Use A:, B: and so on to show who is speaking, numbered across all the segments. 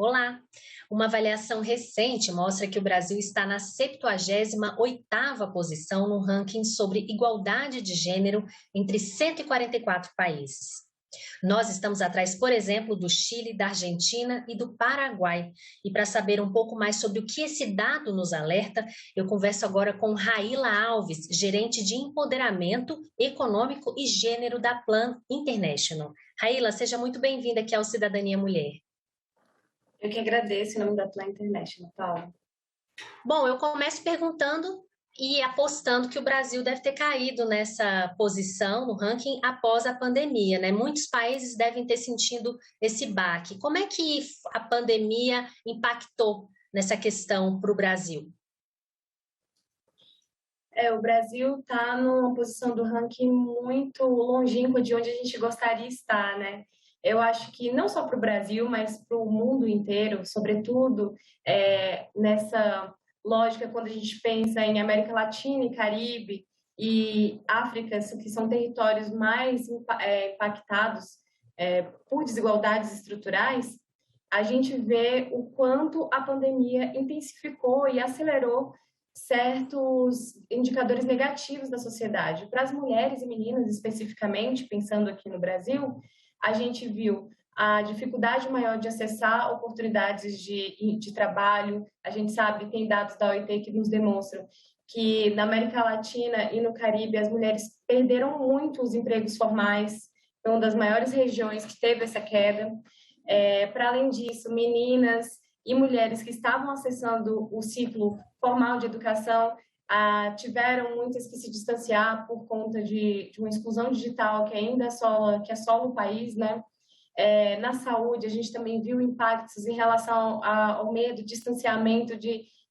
A: Olá! Uma avaliação recente mostra que o Brasil está na 78ª posição no ranking sobre igualdade de gênero entre 144 países. Nós estamos atrás, por exemplo, do Chile, da Argentina e do Paraguai. E para saber um pouco mais sobre o que esse dado nos alerta, eu converso agora com Raíla Alves, gerente de empoderamento econômico e gênero da Plan International. Raíla, seja muito bem-vinda aqui ao Cidadania Mulher.
B: Eu que agradeço em nome da Plan International, Paula.
A: Bom, eu começo perguntando e apostando que o Brasil deve ter caído nessa posição no ranking após a pandemia, né? Muitos países devem ter sentido esse baque. Como é que a pandemia impactou nessa questão para o Brasil?
B: O Brasil está numa posição do ranking muito longínqua de onde a gente gostaria de estar, né? Eu acho que não só para o Brasil, mas para o mundo inteiro, sobretudo nessa lógica quando a gente pensa em América Latina e Caribe e África, que são territórios mais impactados por desigualdades estruturais, a gente vê o quanto a pandemia intensificou e acelerou certos indicadores negativos da sociedade. Para as mulheres e meninas, especificamente, pensando aqui no Brasil, a gente viu a dificuldade maior de acessar oportunidades de trabalho. A gente sabe, tem dados da OIT que nos demonstram que na América Latina e no Caribe as mulheres perderam muito os empregos formais, foi uma das maiores regiões que teve essa queda. Para além disso, meninas e mulheres que estavam acessando o ciclo formal de educação tiveram muitas que se distanciar por conta de uma exclusão digital que ainda assola o país, né? Na saúde, a gente também viu impactos em relação ao medo, distanciamento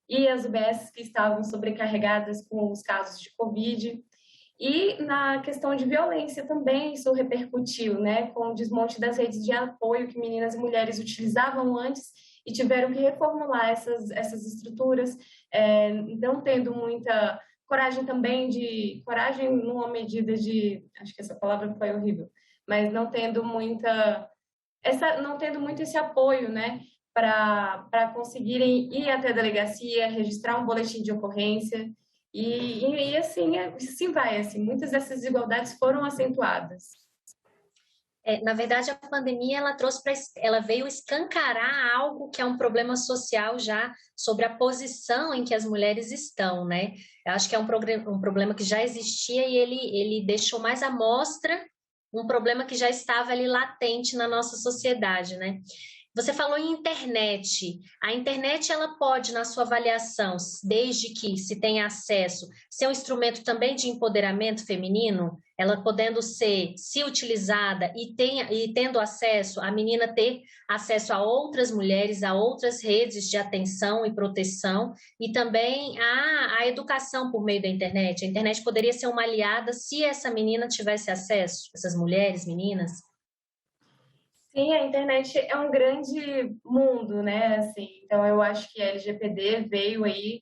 B: e as UBSs que estavam sobrecarregadas com os casos de Covid. E na questão de violência também isso repercutiu, né? Com o desmonte das redes de apoio que meninas e mulheres utilizavam antes e tiveram que reformular essas estruturas, não tendo muita coragem também coragem numa medida acho que essa palavra foi horrível, mas não tendo muito esse apoio, né, para conseguirem ir até a delegacia, registrar um boletim de ocorrência e assim vai, assim, muitas dessas desigualdades foram acentuadas.
A: Na verdade, a pandemia ela veio escancarar algo que é um problema social já sobre a posição em que as mulheres estão, né? Eu acho que é um problema que já existia e ele deixou mais à mostra um problema que já estava ali latente na nossa sociedade, né? Você falou em internet. A internet ela pode, na sua avaliação, desde que se tenha acesso, ser um instrumento também de empoderamento feminino? Ela podendo ser, se utilizada e tendo acesso, a menina ter acesso a outras mulheres, a outras redes de atenção e proteção, e também a educação por meio da internet. A internet poderia ser uma aliada se essa menina tivesse acesso, essas mulheres, meninas?
B: Sim, a internet é um grande mundo, né? Assim, então, eu acho que a LGPD veio aí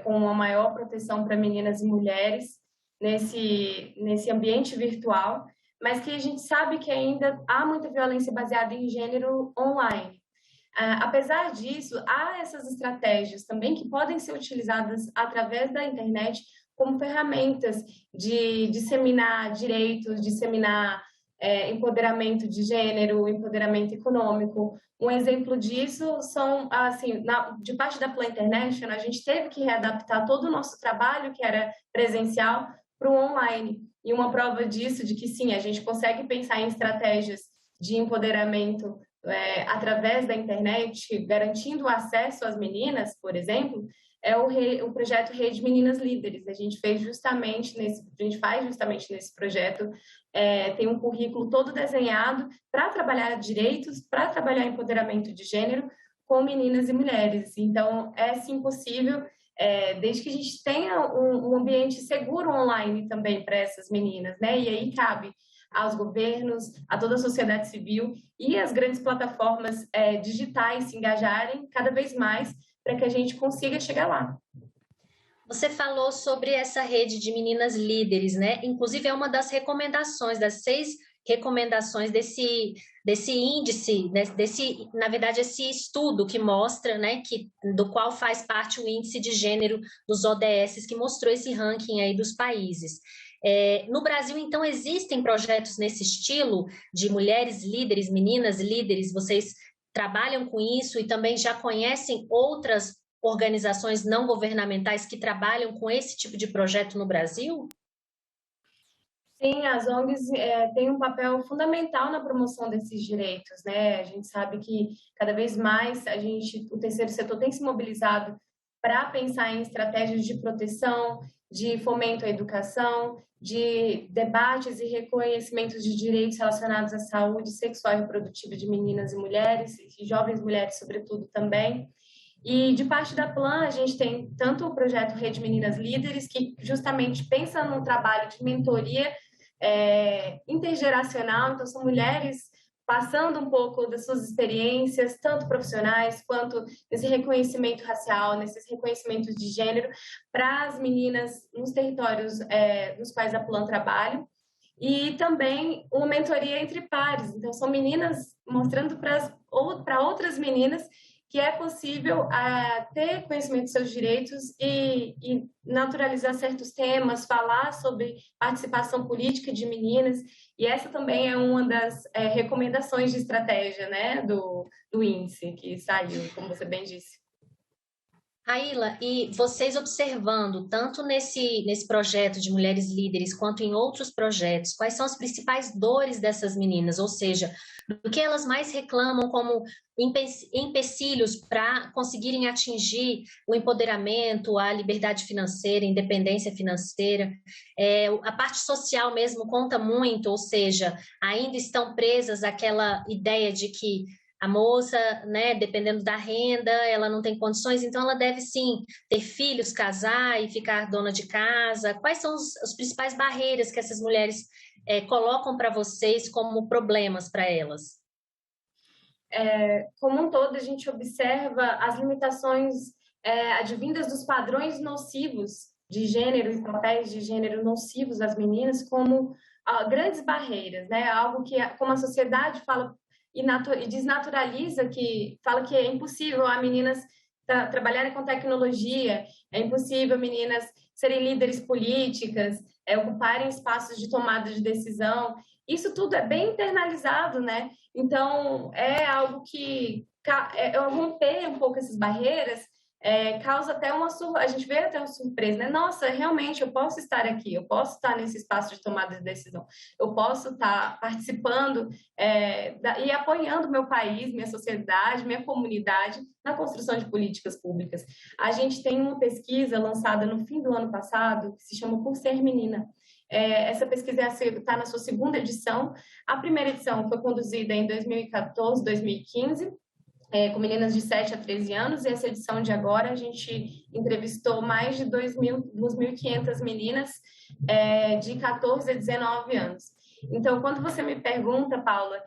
B: com uma maior proteção para meninas e mulheres nesse ambiente virtual, mas que a gente sabe que ainda há muita violência baseada em gênero online. Apesar disso, há essas estratégias também que podem ser utilizadas através da internet como ferramentas de disseminar direitos, disseminar empoderamento de gênero, empoderamento econômico. Um exemplo disso são, assim, de parte da Plan International, a gente teve que readaptar todo o nosso trabalho, que era presencial, para o online. E uma prova disso, de que sim, a gente consegue pensar em estratégias de empoderamento através da internet, garantindo o acesso às meninas, por exemplo, é o projeto Rede Meninas Líderes. A gente faz justamente nesse projeto, tem um currículo todo desenhado para trabalhar direitos, para trabalhar empoderamento de gênero com meninas e mulheres. Então, é sim possível, desde que a gente tenha um ambiente seguro online também para essas meninas, né? E aí cabe aos governos, a toda a sociedade civil e as grandes plataformas digitais se engajarem cada vez mais para que a gente consiga chegar lá.
A: Você falou sobre essa rede de meninas líderes, né? Inclusive é uma das recomendações, das 6 recomendações desse índice, na verdade, esse estudo que mostra, né, do qual faz parte o índice de gênero dos ODS, que mostrou esse ranking aí dos países. No Brasil, então, existem projetos nesse estilo de mulheres líderes, meninas líderes, vocês trabalham com isso e também já conhecem outras organizações não governamentais que trabalham com esse tipo de projeto no Brasil?
B: Sim, as ONGs têm um papel fundamental na promoção desses direitos, né? A gente sabe que cada vez mais o terceiro setor tem se mobilizado para pensar em estratégias de proteção, de fomento à educação, de debates e reconhecimentos de direitos relacionados à saúde sexual e reprodutiva de meninas e mulheres, e jovens mulheres, sobretudo, também. E de parte da Plan, a gente tem tanto o projeto Rede Meninas Líderes, que justamente pensa no trabalho de mentoria intergeracional, então são mulheres passando um pouco das suas experiências, tanto profissionais quanto nesse reconhecimento racial, nesses reconhecimentos de gênero, para as meninas nos territórios nos quais a Plan trabalha. E também uma mentoria entre pares, então são meninas mostrando para outras meninas que é possível ter conhecimento dos seus direitos e naturalizar certos temas, falar sobre participação política de meninas, e essa também é uma das recomendações de estratégia, né, do índice que saiu, como você bem disse.
A: Raíla, e vocês observando, tanto nesse projeto de mulheres líderes, quanto em outros projetos, quais são as principais dores dessas meninas? Ou seja, do que elas mais reclamam como empecilhos para conseguirem atingir o empoderamento, a liberdade financeira, a independência financeira? A parte social mesmo conta muito, ou seja, ainda estão presas àquela ideia de que a moça, né, dependendo da renda, ela não tem condições, então ela deve sim ter filhos, casar e ficar dona de casa. Quais são as principais barreiras que essas mulheres colocam para vocês como problemas para elas?
B: Como um todo, a gente observa as limitações advindas dos padrões nocivos de gênero e papéis de gênero nocivos às meninas como grandes barreiras, né? Algo que, como a sociedade fala e desnaturaliza, que fala que é impossível a meninas trabalharem com tecnologia, é impossível meninas serem líderes políticas, ocuparem espaços de tomada de decisão. Isso tudo é bem internalizado, né? Então, é algo que romper um pouco essas barreiras causa até a gente vê até uma surpresa, né? Nossa, realmente eu posso estar aqui, eu posso estar nesse espaço de tomada de decisão, eu posso estar participando e apoiando meu país, minha sociedade, minha comunidade na construção de políticas públicas. A gente tem uma pesquisa lançada no fim do ano passado que se chama Por Ser Menina. Essa pesquisa está na sua segunda edição. A primeira edição foi conduzida em 2014, 2015, com meninas de 7 a 13 anos, e essa edição de agora a gente entrevistou mais de 2.500 meninas de 14 a 19 anos. Então, quando você me pergunta, Paula,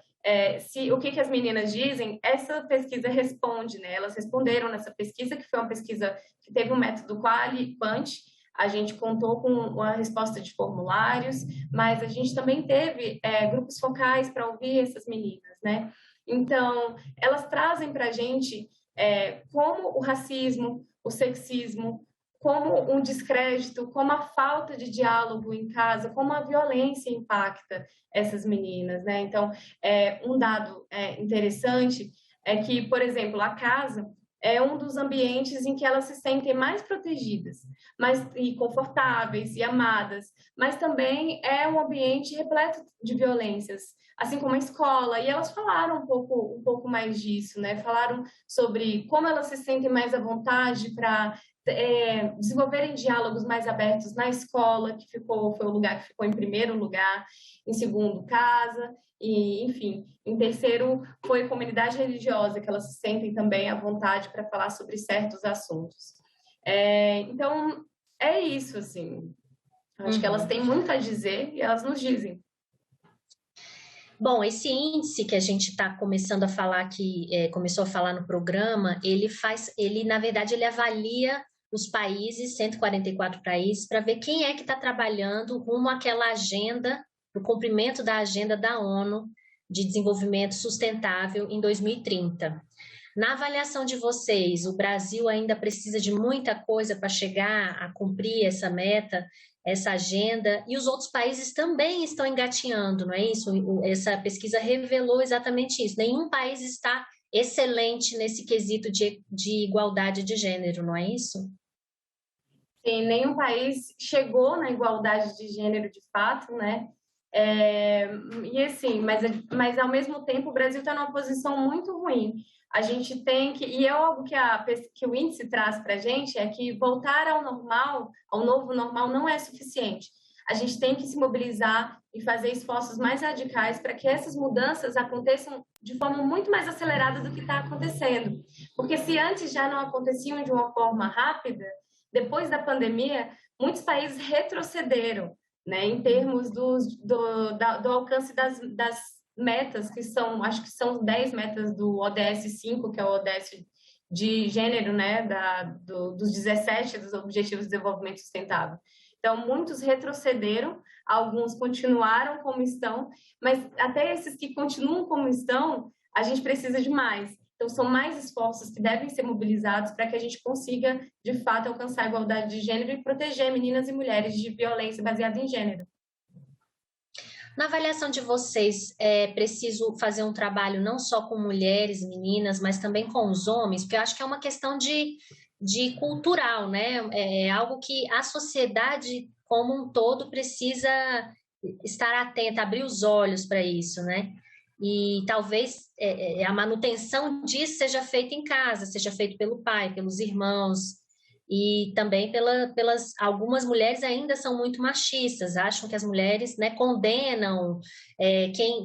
B: o que as meninas dizem, essa pesquisa responde, né? Elas responderam nessa pesquisa, que foi uma pesquisa que teve um método quali-quant. A gente contou com uma resposta de formulários, mas a gente também teve grupos focais para ouvir essas meninas, né? Então, elas trazem para a gente como o racismo, o sexismo, como um descrédito, como a falta de diálogo em casa, como a violência impacta essas meninas, né? Então, um dado interessante é que, por exemplo, a casa é um dos ambientes em que elas se sentem mais protegidas, e confortáveis e amadas, mas também é um ambiente repleto de violências, assim como a escola, e elas falaram um pouco mais disso, né? Falaram sobre como elas se sentem mais à vontade para desenvolverem diálogos mais abertos na escola, que foi o lugar que ficou em primeiro lugar, em segundo, casa, e, enfim, em terceiro foi comunidade religiosa, que elas se sentem também à vontade para falar sobre certos assuntos. Então, é isso, assim. Acho que elas têm muito a dizer e elas nos dizem.
A: Bom, esse índice que a gente está começando a falar aqui, começou a falar no programa, na verdade, ele avalia os países, 144 países, para ver quem é que está trabalhando rumo àquela agenda para o cumprimento da agenda da ONU de desenvolvimento sustentável em 2030. Na avaliação de vocês, o Brasil ainda precisa de muita coisa para chegar a cumprir essa meta, essa agenda, e os outros países também estão engatinhando, não é isso? Essa pesquisa revelou exatamente isso. Nenhum país está excelente nesse quesito de igualdade de gênero, não é isso?
B: Sim, nenhum país chegou na igualdade de gênero de fato, né? E assim, mas ao mesmo tempo o Brasil está numa posição muito ruim. A gente tem que, e é algo que o índice traz para a gente, é que voltar ao normal, ao novo normal, não é suficiente. A gente tem que se mobilizar e fazer esforços mais radicais para que essas mudanças aconteçam de forma muito mais acelerada do que está acontecendo. Porque se antes já não aconteciam de uma forma rápida, depois da pandemia, muitos países retrocederam, né, em termos do alcance das metas, que são, acho que são 10 metas do ODS 5, que é o ODS de gênero, né, dos 17 dos Objetivos de Desenvolvimento Sustentável. Então, muitos retrocederam, alguns continuaram como estão, mas até esses que continuam como estão, a gente precisa de mais. Então, são mais esforços que devem ser mobilizados para que a gente consiga, de fato, alcançar a igualdade de gênero e proteger meninas e mulheres de violência baseada em gênero.
A: Na avaliação de vocês, é preciso fazer um trabalho não só com mulheres, meninas, mas também com os homens, porque eu acho que é uma questão de cultural, né? É algo que a sociedade como um todo precisa estar atenta, abrir os olhos para isso, né? E talvez a manutenção disso seja feita em casa, seja feito pelo pai, pelos irmãos, e também pelas algumas mulheres ainda são muito machistas, acham que as mulheres, né, condenam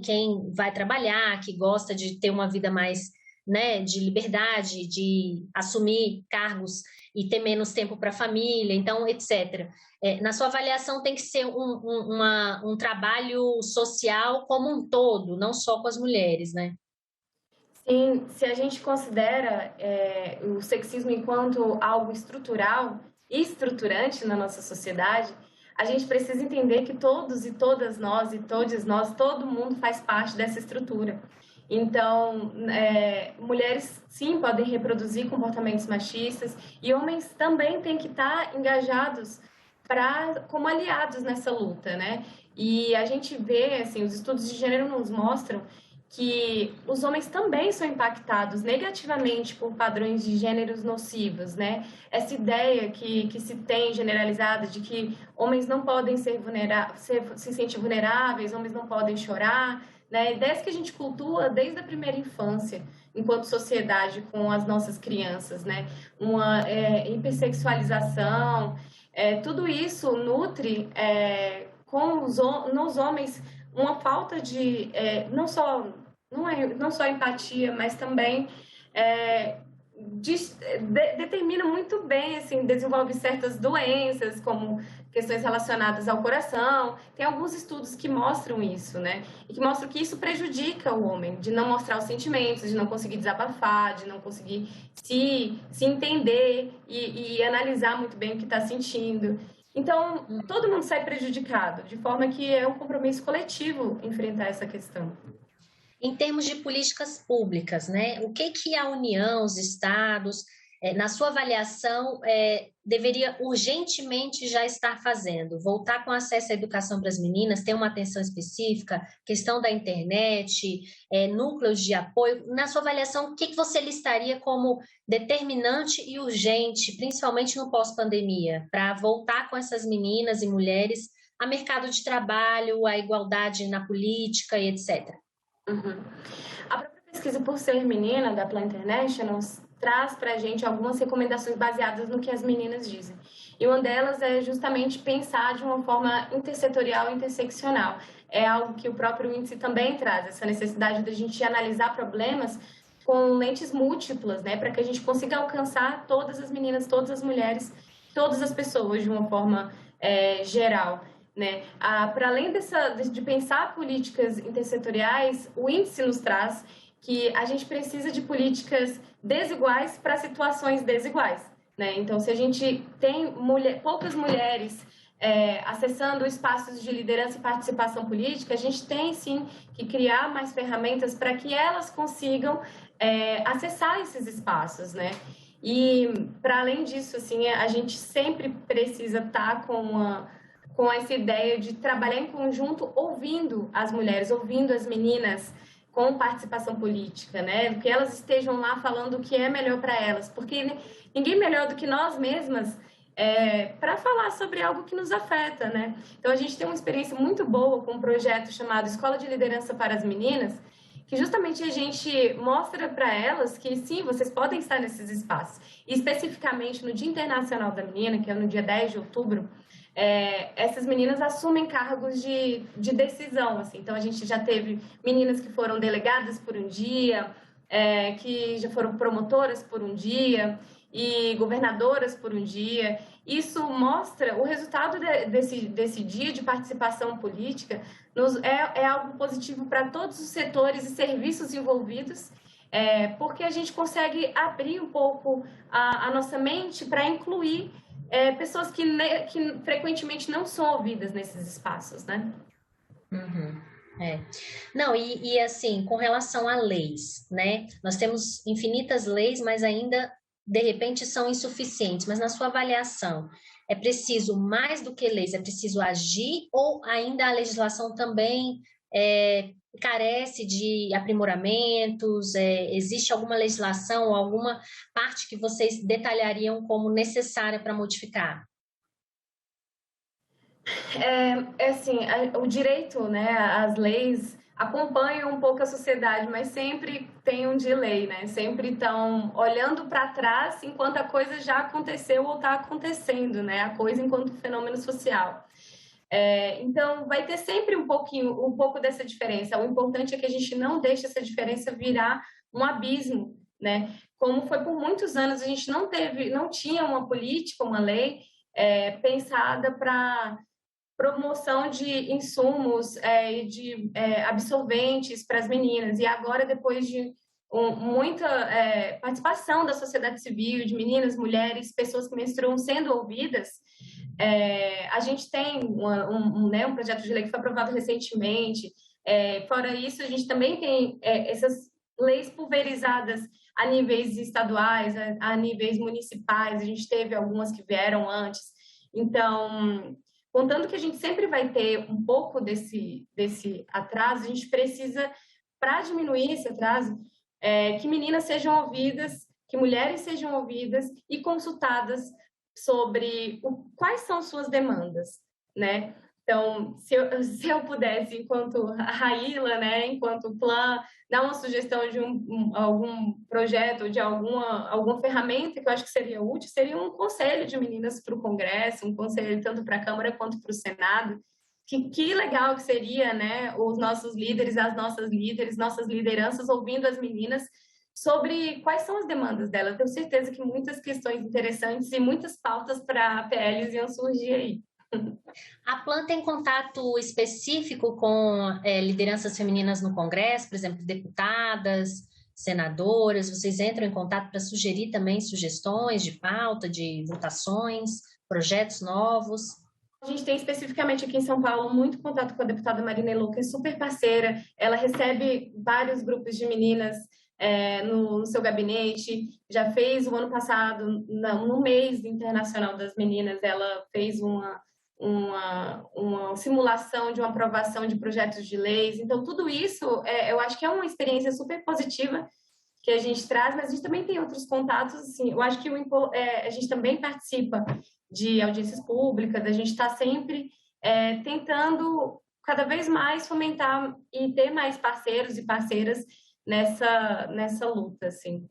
A: quem vai trabalhar, que gosta de ter uma vida mais, né, de liberdade, de assumir cargos e ter menos tempo para a família, então, etc. Na sua avaliação tem que ser um trabalho social como um todo, não só com as mulheres, né?
B: Sim, se a gente considera o sexismo enquanto algo estrutural e estruturante na nossa sociedade, a gente precisa entender que todos e todas nós e todos nós, todo mundo faz parte dessa estrutura. Então, mulheres, sim, podem reproduzir comportamentos machistas e homens também têm que estar engajados como aliados nessa luta, né? E a gente vê, assim, os estudos de gênero nos mostram que os homens também são impactados negativamente por padrões de gêneros nocivos, né? Essa ideia que se tem generalizada de que homens não podem se sentir vulneráveis, homens não podem chorar, né? Ideias que a gente cultua desde a primeira infância, enquanto sociedade, com as nossas crianças, né? Uma hipersexualização, tudo isso nutre nos homens uma falta de não só empatia, mas também determina muito bem, assim, desenvolve certas doenças, como questões relacionadas ao coração. Tem alguns estudos que mostram isso, né? E que mostram que isso prejudica o homem, de não mostrar os sentimentos, de não conseguir desabafar, de não conseguir se entender e analisar muito bem o que está sentindo. Então, todo mundo sai prejudicado, de forma que é um compromisso coletivo enfrentar essa questão.
A: Em termos de políticas públicas, né? O que a União, os estados, na sua avaliação, deveria urgentemente já estar fazendo? Voltar com acesso à educação para as meninas, ter uma atenção específica, questão da internet, núcleos de apoio. Na sua avaliação, o que você listaria como determinante e urgente, principalmente no pós-pandemia, para voltar com essas meninas e mulheres a mercado de trabalho, a igualdade na política e etc.?
B: Uhum. A própria pesquisa Por Ser Menina, da Plan International, traz para a gente algumas recomendações baseadas no que as meninas dizem. E uma delas é justamente pensar de uma forma intersetorial e interseccional. É algo que o próprio índice também traz, essa necessidade de a gente analisar problemas com lentes múltiplas, né, para que a gente consiga alcançar todas as meninas, todas as mulheres, todas as pessoas de uma forma geral. Né? Para além de pensar políticas intersetoriais, o índice nos traz que a gente precisa de políticas desiguais para situações desiguais. Né? Então, se a gente tem poucas mulheres acessando espaços de liderança e participação política, a gente tem sim que criar mais ferramentas para que elas consigam acessar esses espaços, né? E para além disso, assim, a gente sempre precisa estar com essa ideia de trabalhar em conjunto, ouvindo as mulheres, ouvindo as meninas com participação política, né? Que elas estejam lá falando o que é melhor para elas, porque ninguém melhor do que nós mesmas para falar sobre algo que nos afeta, né? Então, a gente tem uma experiência muito boa com um projeto chamado Escola de Liderança para as Meninas, que justamente a gente mostra para elas que, sim, vocês podem estar nesses espaços. E, especificamente, no Dia Internacional da Menina, que é no dia 10 de outubro, essas meninas assumem cargos de decisão, assim. Então, a gente já teve meninas que foram delegadas por um dia, que já foram promotoras por um dia, e governadoras por um dia. Isso mostra o resultado desse dia de participação política, é algo positivo para todos os setores e serviços envolvidos, porque a gente consegue abrir um pouco a nossa mente para incluir pessoas que frequentemente não são ouvidas nesses espaços, né?
A: Uhum. Não, e assim, com relação a leis, né? Nós temos infinitas leis, mas ainda, de repente, são insuficientes. Mas na sua avaliação, é preciso mais do que leis, é preciso agir ou ainda a legislação também carece de aprimoramentos? Existe alguma legislação ou alguma parte que vocês detalhariam como necessária para modificar?
B: Assim, o direito, né, as leis acompanham um pouco a sociedade, mas sempre tem um delay, né? Sempre estão olhando para trás enquanto a coisa já aconteceu ou está acontecendo, né? A coisa enquanto fenômeno social. Então, vai ter sempre um pouco dessa diferença. O importante é que a gente não deixe essa diferença virar um abismo, né? Como foi por muitos anos, a gente não tinha uma política, uma lei pensada para promoção de insumos e de absorventes para as meninas. E agora, depois de muita participação da sociedade civil, de meninas, mulheres, pessoas que menstruam sendo ouvidas, a gente tem um projeto de lei que foi aprovado recentemente. Fora isso, a gente também tem essas leis pulverizadas a níveis estaduais, a níveis municipais. A gente teve algumas que vieram antes. Então, contando que a gente sempre vai ter um pouco desse atraso, a gente precisa, para diminuir esse atraso, que meninas sejam ouvidas, que mulheres sejam ouvidas e consultadas sobre quais são suas demandas, né? Então, se eu pudesse, enquanto Raíla, né, enquanto Plan, dar uma sugestão de algum projeto, de alguma ferramenta que eu acho que seria útil, seria um conselho de meninas para o Congresso, um conselho tanto para a Câmara quanto para o Senado. Que legal que seria, né, os nossos líderes, as nossas líderes, nossas lideranças ouvindo as meninas sobre quais são as demandas delas. Tenho certeza que muitas questões interessantes e muitas pautas para PLs iam surgir aí.
A: A Plan tem contato específico com lideranças femininas no Congresso, por exemplo, deputadas, senadoras? Vocês entram em contato para sugerir também sugestões de pauta, de votações, projetos novos?
B: A gente tem especificamente aqui em São Paulo muito contato com a deputada Marina Elô, que é super parceira. Ela recebe vários grupos de meninas no seu gabinete. Já fez o ano passado, no mês internacional das meninas, ela fez uma simulação de uma aprovação de projetos de leis. Então, tudo isso, eu acho que é uma experiência super positiva que a gente traz, mas a gente também tem outros contatos, assim, eu acho que a gente também participa de audiências públicas, a gente está sempre tentando cada vez mais fomentar e ter mais parceiros e parceiras nessa luta, assim.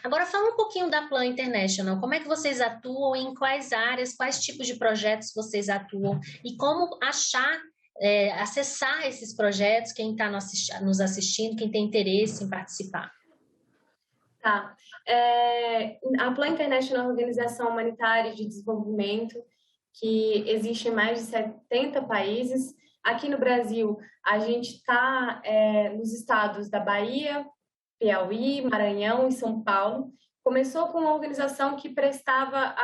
A: Agora, fala um pouquinho da Plan International. Como é que vocês atuam, em quais áreas, quais tipos de projetos vocês atuam e como acessar esses projetos, quem está nos assistindo, quem tem interesse em participar?
B: Tá. A Plan International é uma organização humanitária de desenvolvimento que existe em mais de 70 países. Aqui no Brasil, a gente está nos estados da Bahia, Piauí, Maranhão e São Paulo. começou com uma organização que prestava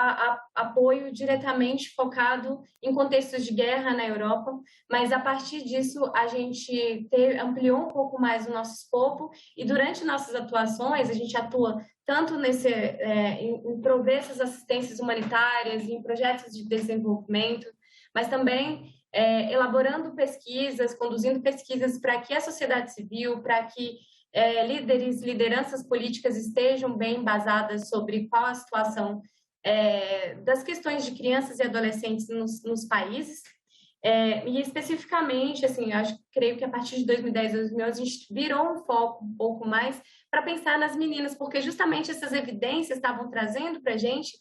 B: apoio diretamente focado em contextos de guerra na Europa, mas a partir disso a gente ampliou um pouco mais o nosso escopo e durante nossas atuações a gente atua tanto em prover essas assistências humanitárias, em projetos de desenvolvimento, mas também elaborando pesquisas, conduzindo pesquisas para que a sociedade civil, para que lideranças políticas estejam bem embasadas sobre qual a situação das questões de crianças e adolescentes nos países. E especificamente, assim, creio que a partir de 2010, 2011, a gente virou um foco um pouco mais para pensar nas meninas, porque justamente essas evidências estavam trazendo para a gente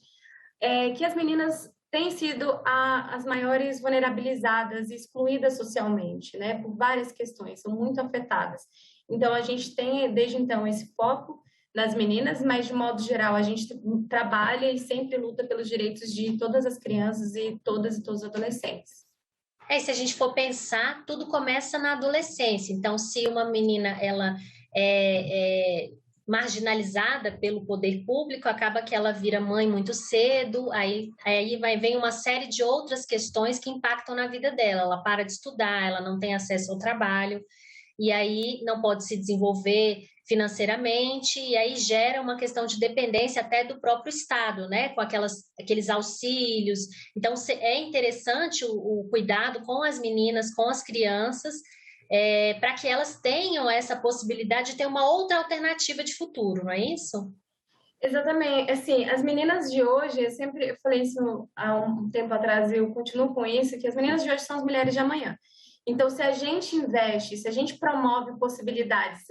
B: que as meninas têm sido as maiores vulnerabilizadas e excluídas socialmente, né, por várias questões, são muito afetadas. Então, a gente tem, desde então, esse foco nas meninas, mas, de modo geral, a gente trabalha e sempre luta pelos direitos de todas as crianças e todos os adolescentes.
A: Se a gente for pensar, tudo começa na adolescência. Então, se uma menina ela é marginalizada pelo poder público, acaba que ela vira mãe muito cedo, aí vem uma série de outras questões que impactam na vida dela. Ela para de estudar, ela não tem acesso ao trabalho, e aí não pode se desenvolver financeiramente, e aí gera uma questão de dependência até do próprio Estado, né? Com aqueles auxílios. Então, é interessante o cuidado com as meninas, com as crianças, para que elas tenham essa possibilidade de ter uma outra alternativa de futuro, não é isso?
B: Exatamente. Assim, as meninas de hoje, eu falei isso há um tempo atrás, e eu continuo com isso, que as meninas de hoje são as mulheres de amanhã. Então, se a gente investe, se a gente promove possibilidades,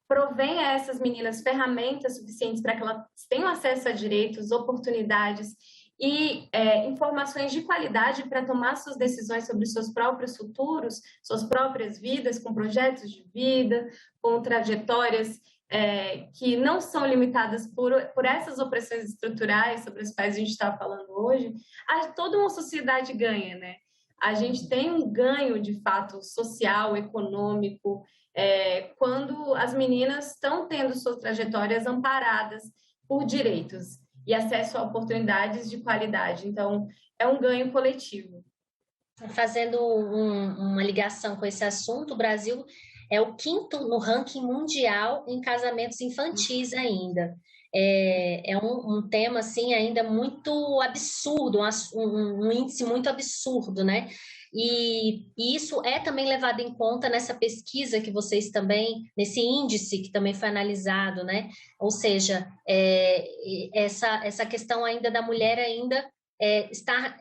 B: provém a essas meninas ferramentas suficientes para que elas tenham acesso a direitos, oportunidades e informações de qualidade para tomar suas decisões sobre seus próprios futuros, suas próprias vidas, com projetos de vida, com trajetórias que não são limitadas por essas opressões estruturais sobre as quais a gente está falando hoje, toda uma sociedade ganha, né? A gente tem um ganho, de fato, social, econômico, quando as meninas estão tendo suas trajetórias amparadas por direitos e acesso a oportunidades de qualidade. Então, é um ganho coletivo.
A: Fazendo uma ligação com esse assunto, o Brasil é o 5º no ranking mundial em casamentos infantis ainda. É um tema assim ainda muito absurdo, um índice muito absurdo, né? E isso é também levado em conta nessa pesquisa que vocês também, nesse índice que também foi analisado, né? Ou seja, essa questão ainda da mulher ainda está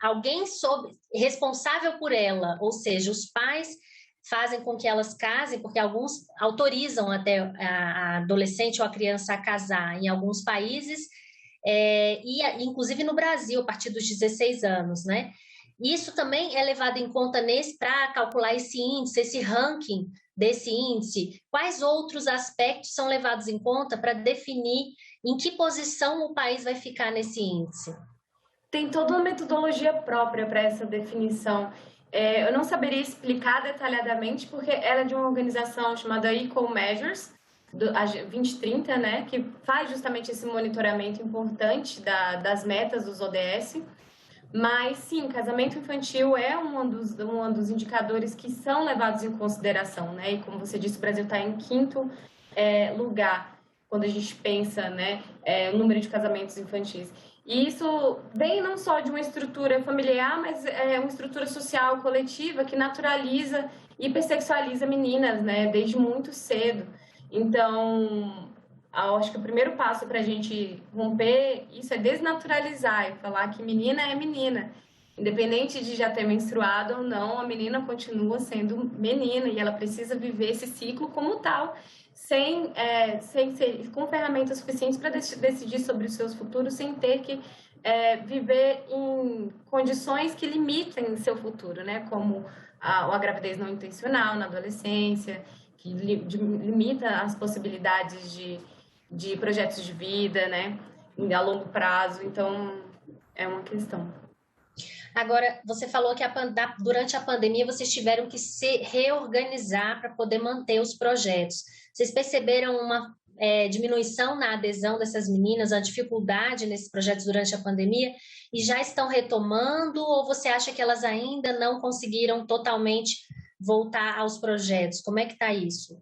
A: alguém responsável por ela, ou seja, os pais fazem com que elas casem, porque alguns autorizam até a adolescente ou a criança a casar em alguns países, e inclusive no Brasil, a partir dos 16 anos, né? Isso também é levado em conta para calcular esse índice, esse ranking desse índice. Quais outros aspectos são levados em conta para definir em que posição o país vai ficar nesse índice?
B: Tem toda uma metodologia própria para essa definição. Eu não saberia explicar detalhadamente, porque ela é de uma organização chamada Equal Measures, a 2030, né, que faz justamente esse monitoramento importante das metas dos ODS. Mas, sim, casamento infantil é um dos indicadores que são levados em consideração, né? E, como você disse, o Brasil está em 5º lugar quando a gente pensa, né, o número de casamentos infantis. E isso vem não só de uma estrutura familiar, mas uma estrutura social coletiva que naturaliza e hipersexualiza meninas, né, desde muito cedo. Então, acho que o primeiro passo para a gente romper isso é desnaturalizar e falar que menina é menina. Independente de já ter menstruado ou não, a menina continua sendo menina e ela precisa viver esse ciclo como tal, com ferramentas suficientes para decidir sobre os seus futuros, sem ter que viver em condições que limitem seu futuro, né? Como a gravidez não intencional na adolescência, que limita as possibilidades de projetos de vida, né? A longo prazo. Então, é uma questão.
A: Agora, você falou que durante a pandemia vocês tiveram que se reorganizar para poder manter os projetos. Vocês perceberam uma diminuição na adesão dessas meninas, a dificuldade nesses projetos durante a pandemia, e já estão retomando, ou você acha que elas ainda não conseguiram totalmente voltar aos projetos? Como é que está isso?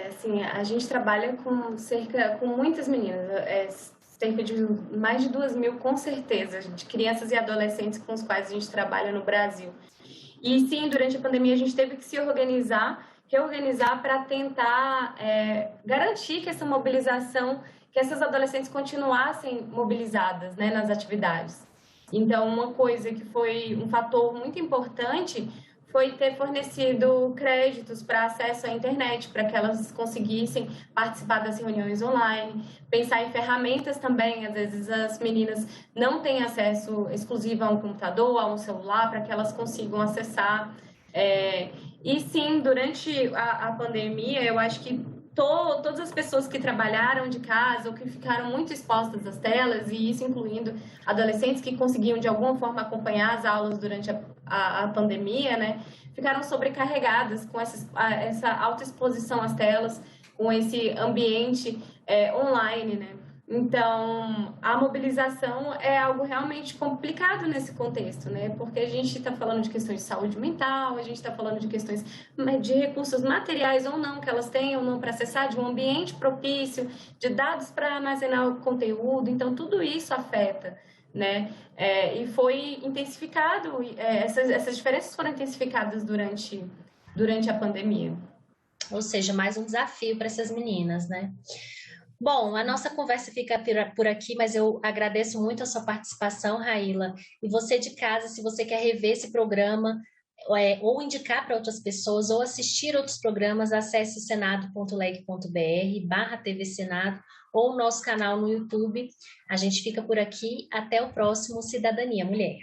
B: Assim, a gente trabalha com muitas meninas, cerca de mais de 2.000 com certeza, de crianças e adolescentes com os quais a gente trabalha no Brasil. E sim, durante a pandemia a gente teve que se reorganizar para tentar garantir que essa mobilização, que essas adolescentes continuassem mobilizadas, né, nas atividades. Então, uma coisa que foi um fator muito importante foi ter fornecido créditos para acesso à internet, para que elas conseguissem participar das reuniões online, pensar em ferramentas também. Às vezes as meninas não têm acesso exclusivo a um computador, a um celular, para que elas consigam acessar. E sim, durante a pandemia, eu acho que todas as pessoas que trabalharam de casa ou que ficaram muito expostas às telas, e isso incluindo adolescentes que conseguiam de alguma forma acompanhar as aulas durante a pandemia, né, ficaram sobrecarregadas com essa alta exposição às telas, com esse ambiente online, né? Então, a mobilização é algo realmente complicado nesse contexto, né? Porque a gente está falando de questões de saúde mental, a gente está falando de questões de recursos materiais ou não, que elas tenham ou não para acessar, de um ambiente propício, de dados para armazenar o conteúdo. Então, tudo isso afeta, né? E foi intensificado, essas diferenças foram intensificadas durante a pandemia.
A: Ou seja, mais um desafio para essas meninas, né? Bom, a nossa conversa fica por aqui, mas eu agradeço muito a sua participação, Raíla. E você de casa, se você quer rever esse programa, ou indicar para outras pessoas, ou assistir outros programas, acesse senado.leg.br/TV Senado, ou o nosso canal no YouTube. A gente fica por aqui. Até o próximo Cidadania Mulher.